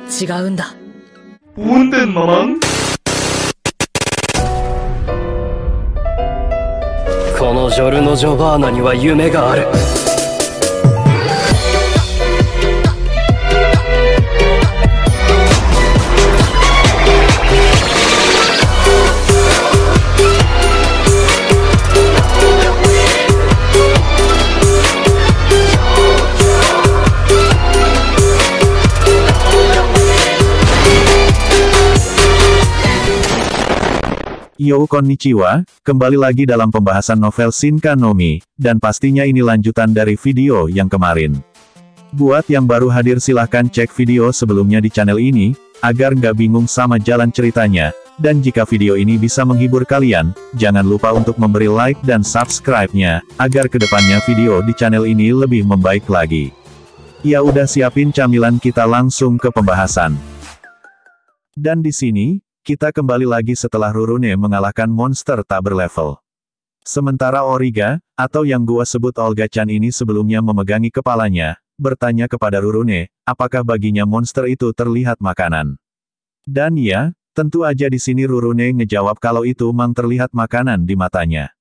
違うんだ。Punten, Mamang. このジョルノ・ジョバーナには夢がある。Yo konnichiwa, kembali lagi dalam pembahasan novel Shinka no Mi, dan pastinya ini lanjutan dari video yang kemarin. Buat yang baru hadir silahkan cek video sebelumnya di channel ini, agar nggak bingung sama jalan ceritanya, dan jika video ini bisa menghibur kalian, jangan lupa untuk memberi like dan subscribe-nya, agar kedepannya video di channel ini lebih membaik lagi. Ya udah siapin camilan kita langsung ke pembahasan. Dan di sini, kita kembali lagi setelah Rurune mengalahkan monster tak berlevel. Sementara Origa, atau yang gua sebut Olga-chan ini sebelumnya memegangi kepalanya, bertanya kepada Rurune, apakah baginya monster itu terlihat makanan. Dan ya, tentu aja di sini Rurune ngejawab kalau itu mang terlihat makanan di matanya.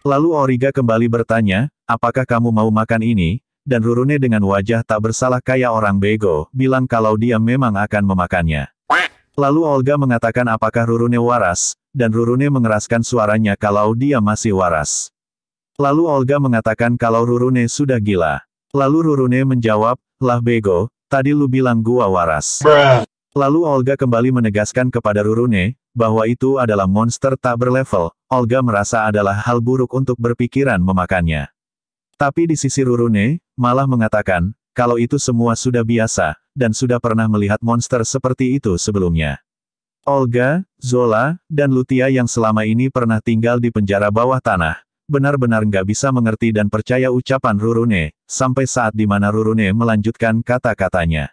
Lalu Origa kembali bertanya, apakah kamu mau makan ini? Dan Rurune dengan wajah tak bersalah kayak orang bego, bilang kalau dia memang akan memakannya. Lalu Olga mengatakan apakah Rurune waras, dan Rurune mengeraskan suaranya kalau dia masih waras. Lalu Olga mengatakan kalau Rurune sudah gila. Lalu Rurune menjawab, lah bego, tadi lu bilang gua waras. Lalu Olga kembali menegaskan kepada Rurune, bahwa itu adalah monster tak berlevel. Olga merasa adalah hal buruk untuk berpikiran memakannya. Tapi di sisi Rurune, malah mengatakan, kalau itu semua sudah biasa, dan sudah pernah melihat monster seperti itu sebelumnya. Olga, Zola, dan Lutia yang selama ini pernah tinggal di penjara bawah tanah, benar-benar nggak bisa mengerti dan percaya ucapan Rurune, sampai saat di mana Rurune melanjutkan kata-katanya.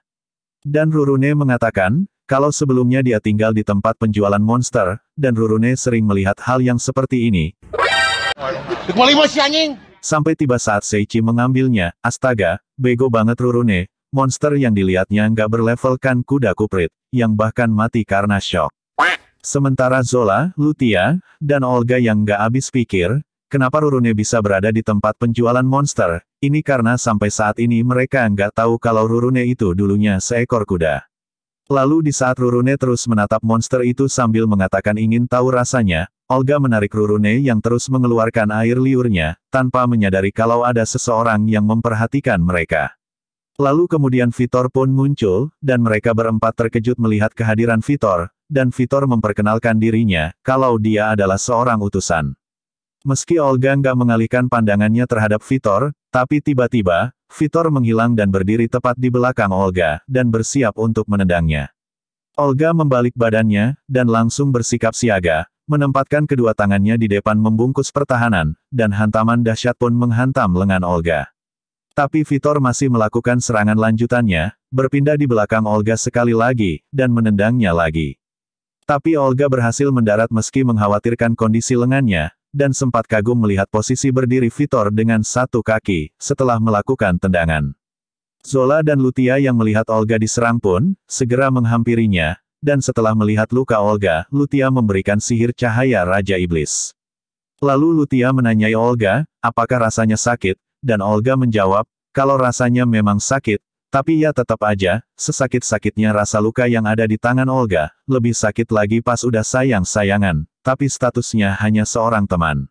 Dan Rurune mengatakan, kalau sebelumnya dia tinggal di tempat penjualan monster, dan Rurune sering melihat hal yang seperti ini. Sampai tiba saat Seichi mengambilnya, astaga, bego banget Rurune, monster yang dilihatnya nggak berlevelkan kuda kuprit, yang bahkan mati karena shock. Sementara Zola, Lutia, dan Olga yang nggak habis pikir, kenapa Rurune bisa berada di tempat penjualan monster, ini karena sampai saat ini mereka nggak tahu kalau Rurune itu dulunya seekor kuda. Lalu di saat Rurune terus menatap monster itu sambil mengatakan ingin tahu rasanya, Olga menarik Rurune yang terus mengeluarkan air liurnya, tanpa menyadari kalau ada seseorang yang memperhatikan mereka. Lalu kemudian Vitor pun muncul, dan mereka berempat terkejut melihat kehadiran Vitor, dan Vitor memperkenalkan dirinya, kalau dia adalah seorang utusan. Meski Olga nggak mengalihkan pandangannya terhadap Vitor, tapi tiba-tiba, Vitor menghilang dan berdiri tepat di belakang Olga, dan bersiap untuk menendangnya. Olga membalik badannya, dan langsung bersikap siaga, menempatkan kedua tangannya di depan membungkus pertahanan, dan hantaman dahsyat pun menghantam lengan Olga. Tapi Vitor masih melakukan serangan lanjutannya, berpindah di belakang Olga sekali lagi, dan menendangnya lagi. Tapi Olga berhasil mendarat meski mengkhawatirkan kondisi lengannya, dan sempat kagum melihat posisi berdiri Vitor dengan satu kaki, setelah melakukan tendangan. Zola dan Lutia yang melihat Olga diserang pun, segera menghampirinya, dan setelah melihat luka Olga, Lutia memberikan sihir cahaya Raja Iblis. Lalu Lutia menanyai Olga, apakah rasanya sakit, dan Olga menjawab, kalau rasanya memang sakit, tapi ya tetap aja, sesakit-sakitnya rasa luka yang ada di tangan Olga, lebih sakit lagi pas udah sayang-sayangan, tapi statusnya hanya seorang teman.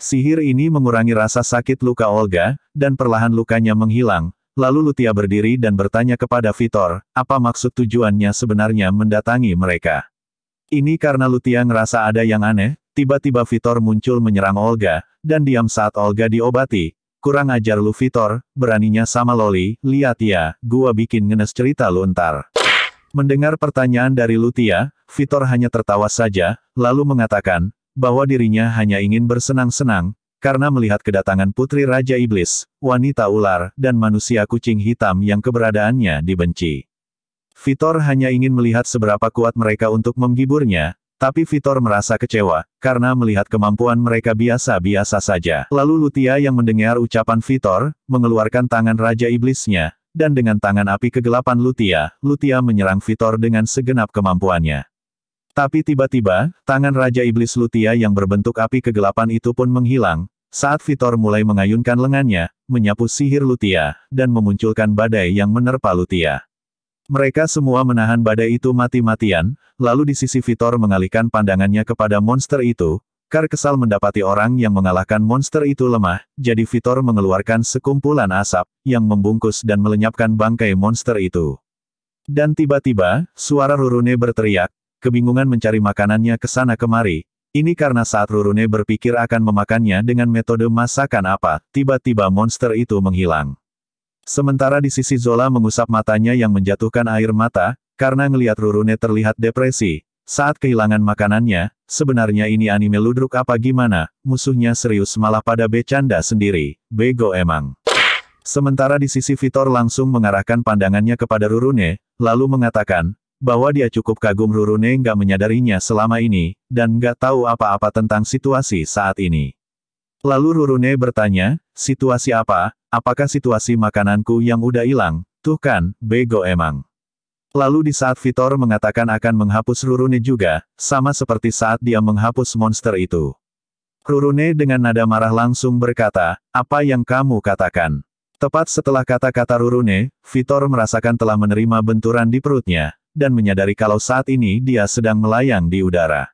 Sihir ini mengurangi rasa sakit luka Olga, dan perlahan lukanya menghilang. Lalu Lutia berdiri dan bertanya kepada Vitor, apa maksud tujuannya sebenarnya mendatangi mereka. Ini karena Lutia ngerasa ada yang aneh, tiba-tiba Vitor muncul menyerang Olga, dan diam saat Olga diobati. Kurang ajar lu Vitor, beraninya sama Loli, lihat ya, gua bikin ngenes cerita lu ntar. Mendengar pertanyaan dari Lutia, Vitor hanya tertawa saja, lalu mengatakan, bahwa dirinya hanya ingin bersenang-senang, karena melihat kedatangan Putri Raja Iblis, wanita ular, dan manusia kucing hitam yang keberadaannya dibenci. Vitor hanya ingin melihat seberapa kuat mereka untuk menghiburnya, tapi Vitor merasa kecewa, karena melihat kemampuan mereka biasa-biasa saja. Lalu Lutia yang mendengar ucapan Vitor, mengeluarkan tangan Raja Iblisnya, dan dengan tangan api kegelapan Lutia menyerang Vitor dengan segenap kemampuannya. Tapi tiba-tiba, tangan Raja Iblis Lutia yang berbentuk api kegelapan itu pun menghilang, saat Vitor mulai mengayunkan lengannya, menyapu sihir Lutia, dan memunculkan badai yang menerpa Lutia. Mereka semua menahan badai itu mati-matian, lalu di sisi Vitor mengalihkan pandangannya kepada monster itu. Kar kesal mendapati orang yang mengalahkan monster itu lemah, jadi Vitor mengeluarkan sekumpulan asap, yang membungkus dan melenyapkan bangkai monster itu. Dan tiba-tiba, suara Rurune berteriak, kebingungan mencari makanannya ke sana kemari. Ini karena saat Rurune berpikir akan memakannya dengan metode masakan apa, tiba-tiba monster itu menghilang. Sementara di sisi Zola mengusap matanya yang menjatuhkan air mata, karena ngelihat Rurune terlihat depresi. Saat kehilangan makanannya, sebenarnya ini anime ludruk apa gimana, musuhnya serius malah pada bercanda sendiri, bego emang. Sementara di sisi Vitor langsung mengarahkan pandangannya kepada Rurune, lalu mengatakan, bahwa dia cukup kagum Rurune nggak menyadarinya selama ini, dan nggak tahu apa-apa tentang situasi saat ini. Lalu Rurune bertanya, situasi apa? Apakah situasi makananku yang udah hilang? Tuh kan, bego emang. Lalu di saat Vitor mengatakan akan menghapus Rurune juga, sama seperti saat dia menghapus monster itu. Rurune dengan nada marah langsung berkata, apa yang kamu katakan? Tepat setelah kata-kata Rurune, Vitor merasakan telah menerima benturan di perutnya, dan menyadari kalau saat ini dia sedang melayang di udara.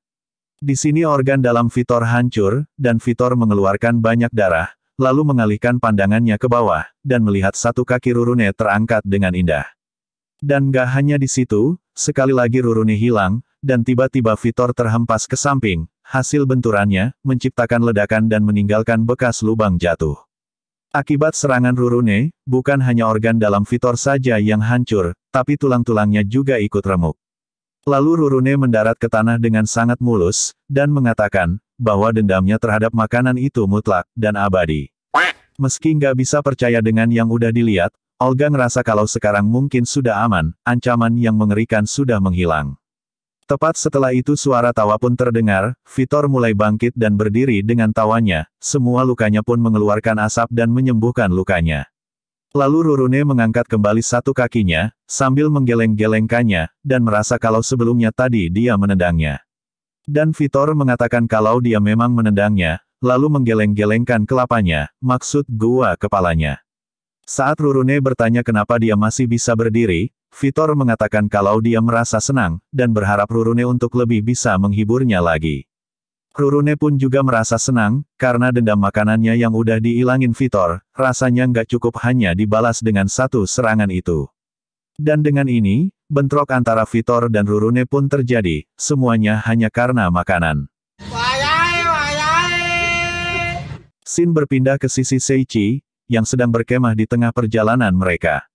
Di sini organ dalam Vitor hancur, dan Vitor mengeluarkan banyak darah, lalu mengalihkan pandangannya ke bawah, dan melihat satu kaki Rurune terangkat dengan indah. Dan gak hanya di situ, sekali lagi Rurune hilang, dan tiba-tiba Vitor terhempas ke samping, hasil benturannya, menciptakan ledakan dan meninggalkan bekas lubang jatuh. Akibat serangan Rurune, bukan hanya organ dalam Vitor saja yang hancur, tapi tulang-tulangnya juga ikut remuk. Lalu Rurune mendarat ke tanah dengan sangat mulus, dan mengatakan, bahwa dendamnya terhadap makanan itu mutlak, dan abadi. Meski nggak bisa percaya dengan yang udah dilihat, Olga ngerasa kalau sekarang mungkin sudah aman, ancaman yang mengerikan sudah menghilang. Tepat setelah itu suara tawa pun terdengar, Vitor mulai bangkit dan berdiri dengan tawanya, semua lukanya pun mengeluarkan asap dan menyembuhkan lukanya. Lalu Rurune mengangkat kembali satu kakinya, sambil menggeleng-gelengkannya, dan merasa kalau sebelumnya tadi dia menendangnya. Dan Vitor mengatakan kalau dia memang menendangnya, lalu menggeleng-gelengkan kelapanya, maksud gua kepalanya. Saat Rurune bertanya kenapa dia masih bisa berdiri, Vitor mengatakan kalau dia merasa senang, dan berharap Rurune untuk lebih bisa menghiburnya lagi. Rurune pun juga merasa senang, karena dendam makanannya yang udah diilangin Vitor, rasanya nggak cukup hanya dibalas dengan satu serangan itu. Dan dengan ini, bentrok antara Vitor dan Rurune pun terjadi, semuanya hanya karena makanan. Scene berpindah ke sisi Seiichi, yang sedang berkemah di tengah perjalanan mereka.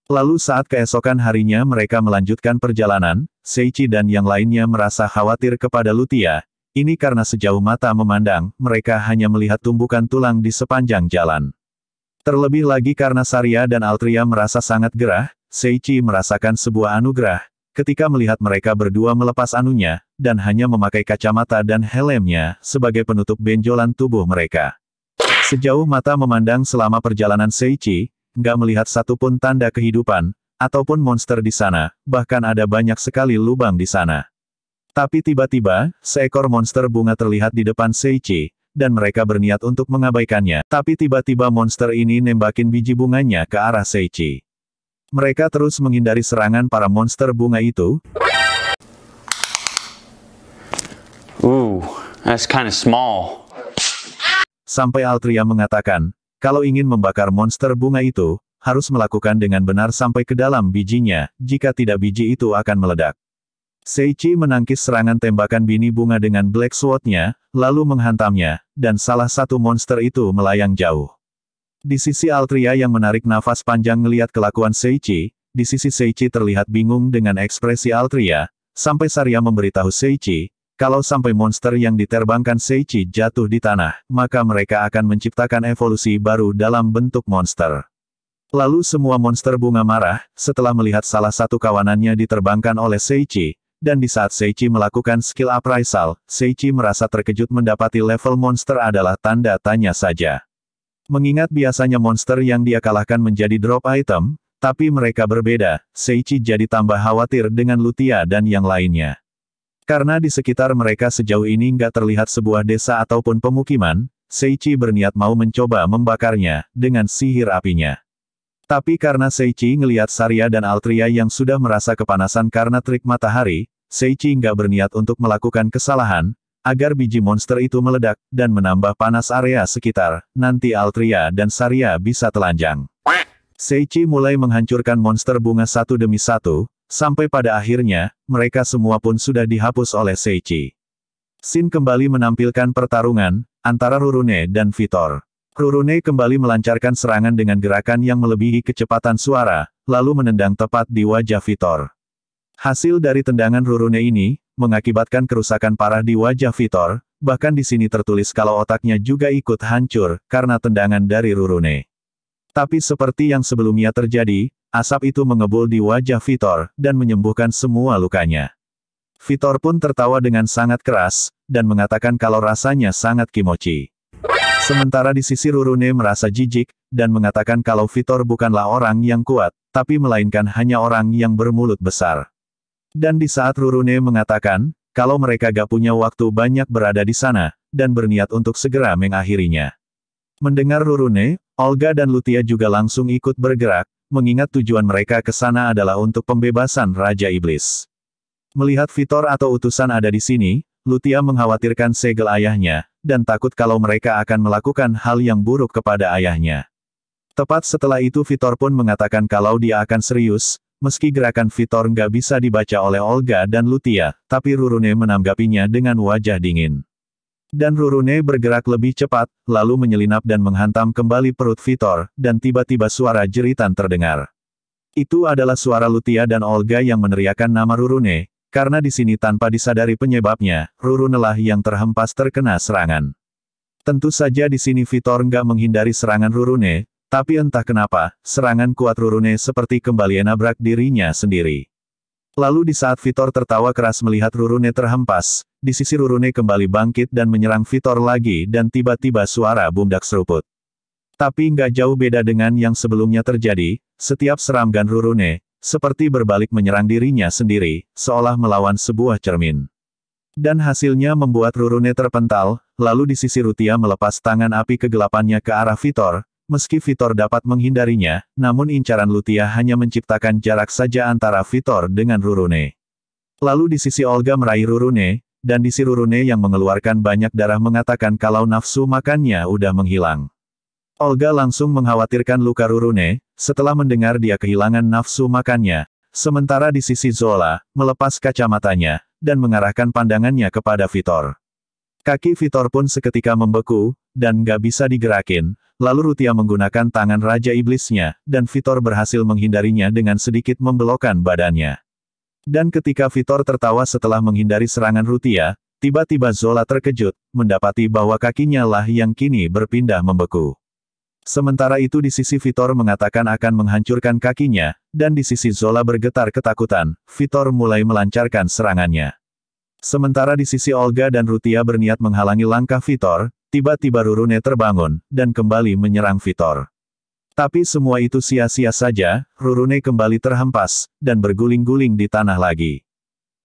Lalu saat keesokan harinya mereka melanjutkan perjalanan, Seiichi dan yang lainnya merasa khawatir kepada Lutia, ini karena sejauh mata memandang, mereka hanya melihat tumbukan tulang di sepanjang jalan. Terlebih lagi karena Saria dan Altria merasa sangat gerah, Seiichi merasakan sebuah anugerah, ketika melihat mereka berdua melepas anunya, dan hanya memakai kacamata dan helmnya, sebagai penutup benjolan tubuh mereka. Sejauh mata memandang selama perjalanan Seiichi, nggak melihat satupun tanda kehidupan, ataupun monster di sana, bahkan ada banyak sekali lubang di sana. Tapi tiba-tiba, seekor monster bunga terlihat di depan Seiichi, dan mereka berniat untuk mengabaikannya, tapi tiba-tiba monster ini nembakin biji bunganya ke arah Seiichi. Mereka terus menghindari serangan para monster bunga itu. Ooh, that's kind of small. Sampai Altria mengatakan, kalau ingin membakar monster bunga itu, harus melakukan dengan benar sampai ke dalam bijinya, jika tidak biji itu akan meledak. Seiichi menangkis serangan tembakan bini bunga dengan Black Sword-nya, lalu menghantamnya, dan salah satu monster itu melayang jauh. Di sisi Altria yang menarik nafas panjang ngelihat kelakuan Seiichi, di sisi Seiichi terlihat bingung dengan ekspresi Altria, sampai Saria memberitahu Seiichi, kalau sampai monster yang diterbangkan Seiichi jatuh di tanah, maka mereka akan menciptakan evolusi baru dalam bentuk monster. Lalu semua monster bunga marah, setelah melihat salah satu kawanannya diterbangkan oleh Seiichi, dan di saat Seiichi melakukan skill appraisal, Seiichi merasa terkejut mendapati level monster adalah tanda tanya saja. Mengingat biasanya monster yang dia kalahkan menjadi drop item, Tapi mereka berbeda, Seiichi jadi tambah khawatir dengan Lutia dan yang lainnya. Karena di sekitar mereka sejauh ini nggak terlihat sebuah desa ataupun pemukiman, Seiichi berniat mau mencoba membakarnya, dengan sihir apinya. Tapi karena Seiichi ngelihat Saria dan Altria yang sudah merasa kepanasan karena trik matahari, Seiichi nggak berniat untuk melakukan kesalahan, agar biji monster itu meledak, dan menambah panas area sekitar, nanti Altria dan Saria bisa telanjang. Seiichi mulai menghancurkan monster bunga satu demi satu, sampai pada akhirnya, mereka semua pun sudah dihapus oleh Seiichi. Shin kembali menampilkan pertarungan, antara Rurune dan Vitor. Rurune kembali melancarkan serangan dengan gerakan yang melebihi kecepatan suara, lalu menendang tepat di wajah Vitor. Hasil dari tendangan Rurune ini, mengakibatkan kerusakan parah di wajah Vitor, bahkan di sini tertulis kalau otaknya juga ikut hancur, karena tendangan dari Rurune. Tapi seperti yang sebelumnya terjadi, asap itu mengebul di wajah Vitor, dan menyembuhkan semua lukanya. Vitor pun tertawa dengan sangat keras, dan mengatakan kalau rasanya sangat kimochi. Sementara di sisi Rurune merasa jijik, dan mengatakan kalau Vitor bukanlah orang yang kuat, tapi melainkan hanya orang yang bermulut besar. Dan di saat Rurune mengatakan, kalau mereka gak punya waktu banyak berada di sana, dan berniat untuk segera mengakhirinya. Mendengar Rurune, Olga dan Lutia juga langsung ikut bergerak, mengingat tujuan mereka ke sana adalah untuk pembebasan Raja Iblis. Melihat Vitor atau utusan ada di sini, Lutia mengkhawatirkan segel ayahnya, dan takut kalau mereka akan melakukan hal yang buruk kepada ayahnya. Tepat setelah itu Vitor pun mengatakan kalau dia akan serius, meski gerakan Vitor nggak bisa dibaca oleh Olga dan Lutia, tapi Rurune menanggapinya dengan wajah dingin. Dan Rurune bergerak lebih cepat, lalu menyelinap dan menghantam kembali perut Vitor, dan tiba-tiba suara jeritan terdengar. Itu adalah suara Lutia dan Olga yang meneriakkan nama Rurune, karena di sini tanpa disadari penyebabnya, Rurunelah yang terhempas terkena serangan. Tentu saja di sini Vitor nggak menghindari serangan Rurune, tapi entah kenapa, serangan kuat Rurune seperti kembali nabrak dirinya sendiri. Lalu di saat Vitor tertawa keras melihat Rurune terhempas, di sisi Rurune kembali bangkit dan menyerang Vitor lagi dan tiba-tiba suara bundak seruput. Tapi nggak jauh beda dengan yang sebelumnya terjadi, setiap serangan Rurune, seperti berbalik menyerang dirinya sendiri, seolah melawan sebuah cermin. Dan hasilnya membuat Rurune terpental, lalu di sisi Lutia melepas tangan api kegelapannya ke arah Vitor. Meski Vitor dapat menghindarinya, namun incaran Lutia hanya menciptakan jarak saja antara Vitor dengan Rurune. Lalu di sisi Olga meraih Rurune, dan di sisi Rurune yang mengeluarkan banyak darah mengatakan kalau nafsu makannya udah menghilang. Olga langsung mengkhawatirkan luka Rurune, setelah mendengar dia kehilangan nafsu makannya, sementara di sisi Zola, melepas kacamatanya, dan mengarahkan pandangannya kepada Vitor. Kaki Vitor pun seketika membeku, dan nggak bisa digerakin. Lalu Lutia menggunakan tangan Raja Iblisnya, dan Vitor berhasil menghindarinya dengan sedikit membelokkan badannya. Dan ketika Vitor tertawa setelah menghindari serangan Lutia, tiba-tiba Zola terkejut, mendapati bahwa kakinya lah yang kini berpindah membeku. Sementara itu di sisi Vitor mengatakan akan menghancurkan kakinya, dan di sisi Zola bergetar ketakutan, Vitor mulai melancarkan serangannya. Sementara di sisi Olga dan Lutia berniat menghalangi langkah Vitor, tiba-tiba Rurune terbangun, dan kembali menyerang Vitor. Tapi semua itu sia-sia saja, Rurune kembali terhempas, dan berguling-guling di tanah lagi.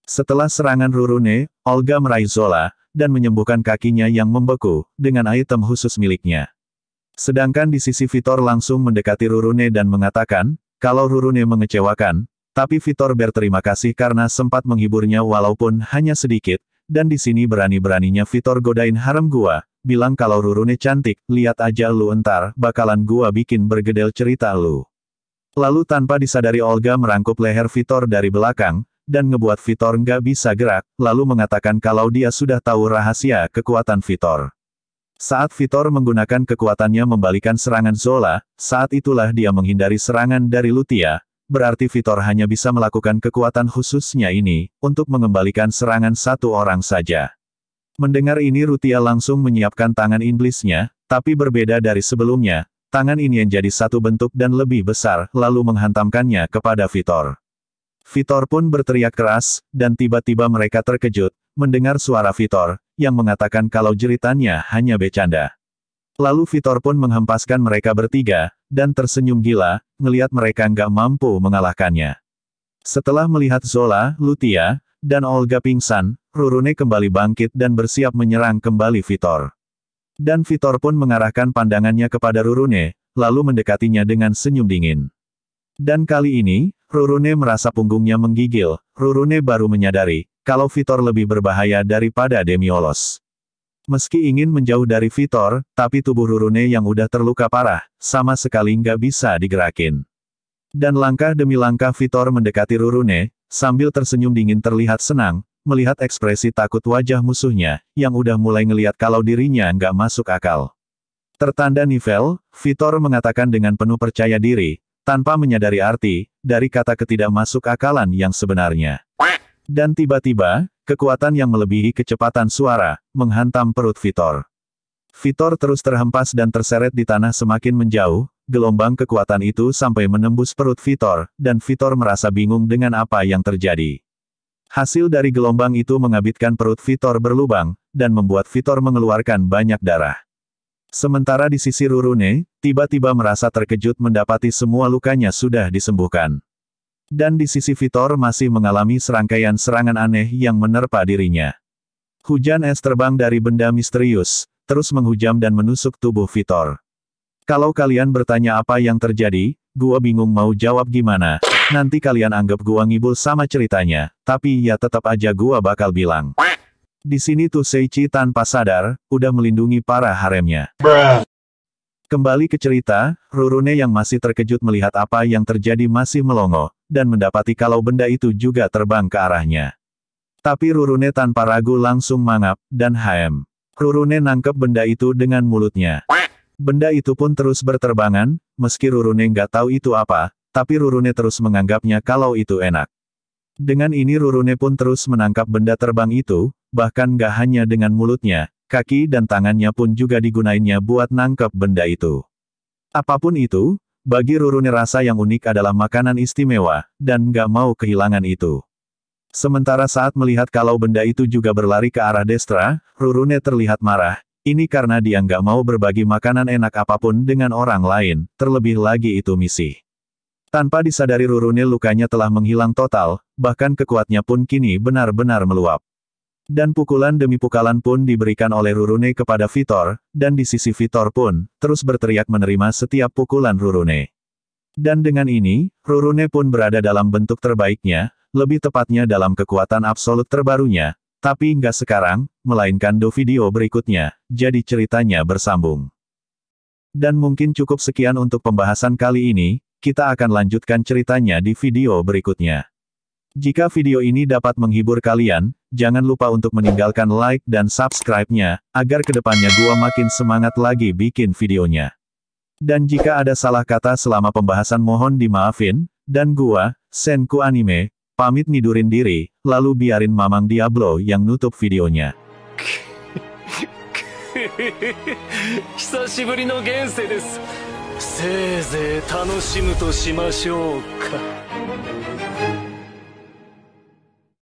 Setelah serangan Rurune, Olga meraih Zola, dan menyembuhkan kakinya yang membeku, dengan item khusus miliknya. Sedangkan di sisi Vitor langsung mendekati Rurune dan mengatakan, kalau Rurune mengecewakan, tapi Vitor berterima kasih karena sempat menghiburnya walaupun hanya sedikit, dan di sini berani-beraninya Vitor godain harem gua, bilang kalau Rurune cantik, lihat aja lu entar, bakalan gua bikin bergedel cerita lu. Lalu tanpa disadari Olga merangkup leher Vitor dari belakang, dan ngebuat Vitor nggak bisa gerak, lalu mengatakan kalau dia sudah tahu rahasia kekuatan Vitor. Saat Vitor menggunakan kekuatannya membalikan serangan Zola, saat itulah dia menghindari serangan dari Lutia, berarti Vitor hanya bisa melakukan kekuatan khususnya ini, untuk mengembalikan serangan satu orang saja. Mendengar ini Lutia langsung menyiapkan tangan iblisnya, tapi berbeda dari sebelumnya, tangan ini yang jadi satu bentuk dan lebih besar, lalu menghantamkannya kepada Vitor. Vitor pun berteriak keras, dan tiba-tiba mereka terkejut, mendengar suara Vitor, yang mengatakan kalau jeritannya hanya bercanda. Lalu Vitor pun menghempaskan mereka bertiga, dan tersenyum gila, ngeliat mereka nggak mampu mengalahkannya. Setelah melihat Zola, Lutia, dan Olga pingsan, Rurune kembali bangkit dan bersiap menyerang kembali Vitor. Dan Vitor pun mengarahkan pandangannya kepada Rurune, lalu mendekatinya dengan senyum dingin. Dan kali ini, Rurune merasa punggungnya menggigil. Rurune baru menyadari, kalau Vitor lebih berbahaya daripada Demiolos. Meski ingin menjauh dari Vitor, tapi tubuh Rurune yang udah terluka parah, sama sekali nggak bisa digerakin. Dan langkah demi langkah Vitor mendekati Rurune, sambil tersenyum dingin terlihat senang, melihat ekspresi takut wajah musuhnya, yang udah mulai ngeliat kalau dirinya nggak masuk akal. Tertanda nivel, Vitor mengatakan dengan penuh percaya diri, tanpa menyadari arti, dari kata ketidakmasuk akalan yang sebenarnya. Dan tiba-tiba, kekuatan yang melebihi kecepatan suara, menghantam perut Vitor. Vitor terus terhempas dan terseret di tanah semakin menjauh, gelombang kekuatan itu sampai menembus perut Vitor, dan Vitor merasa bingung dengan apa yang terjadi. Hasil dari gelombang itu mengabitkan perut Vitor berlubang, dan membuat Vitor mengeluarkan banyak darah. Sementara di sisi Rurune, tiba-tiba merasa terkejut mendapati semua lukanya sudah disembuhkan. Dan di sisi Vitor masih mengalami serangkaian serangan aneh yang menerpa dirinya. Hujan es terbang dari benda misterius, terus menghujam dan menusuk tubuh Vitor. Kalau kalian bertanya apa yang terjadi, gua bingung mau jawab gimana, nanti kalian anggap gua ngibul sama ceritanya, tapi ya tetap aja gua bakal bilang. Di sini tuh Seichi tanpa sadar, udah melindungi para haremnya. Kembali ke cerita, Rurune yang masih terkejut melihat apa yang terjadi masih melongo, dan mendapati kalau benda itu juga terbang ke arahnya. Tapi Rurune tanpa ragu langsung mangap, dan HM. Rurune nangkep benda itu dengan mulutnya. Benda itu pun terus berterbangan, meski Rurune nggak tahu itu apa, tapi Rurune terus menganggapnya kalau itu enak. Dengan ini Rurune pun terus menangkap benda terbang itu, bahkan nggak hanya dengan mulutnya, kaki dan tangannya pun juga digunainnya buat nangkep benda itu. Apapun itu, bagi Rurune rasa yang unik adalah makanan istimewa, dan nggak mau kehilangan itu. Sementara saat melihat kalau benda itu juga berlari ke arah Destra, Rurune terlihat marah, ini karena dia nggak mau berbagi makanan enak apapun dengan orang lain, terlebih lagi itu misi. Tanpa disadari Rurune lukanya telah menghilang total, bahkan kekuatannya pun kini benar-benar meluap. Dan pukulan demi pukulan pun diberikan oleh Rurune kepada Vitor, dan di sisi Vitor pun, terus berteriak menerima setiap pukulan Rurune. Dan dengan ini, Rurune pun berada dalam bentuk terbaiknya, lebih tepatnya dalam kekuatan absolut terbarunya, tapi nggak sekarang, melainkan do video berikutnya, jadi ceritanya bersambung. Dan mungkin cukup sekian untuk pembahasan kali ini, kita akan lanjutkan ceritanya di video berikutnya. Jika video ini dapat menghibur kalian, jangan lupa untuk meninggalkan like dan subscribe-nya, agar kedepannya gua makin semangat lagi bikin videonya. Dan jika ada salah kata selama pembahasan mohon dimaafin, dan gua, Senku Anime, pamit nidurin diri, lalu biarin Mamang Diablo yang nutup videonya. 久しぶりの現世です。せいぜい楽しむとしましょうか。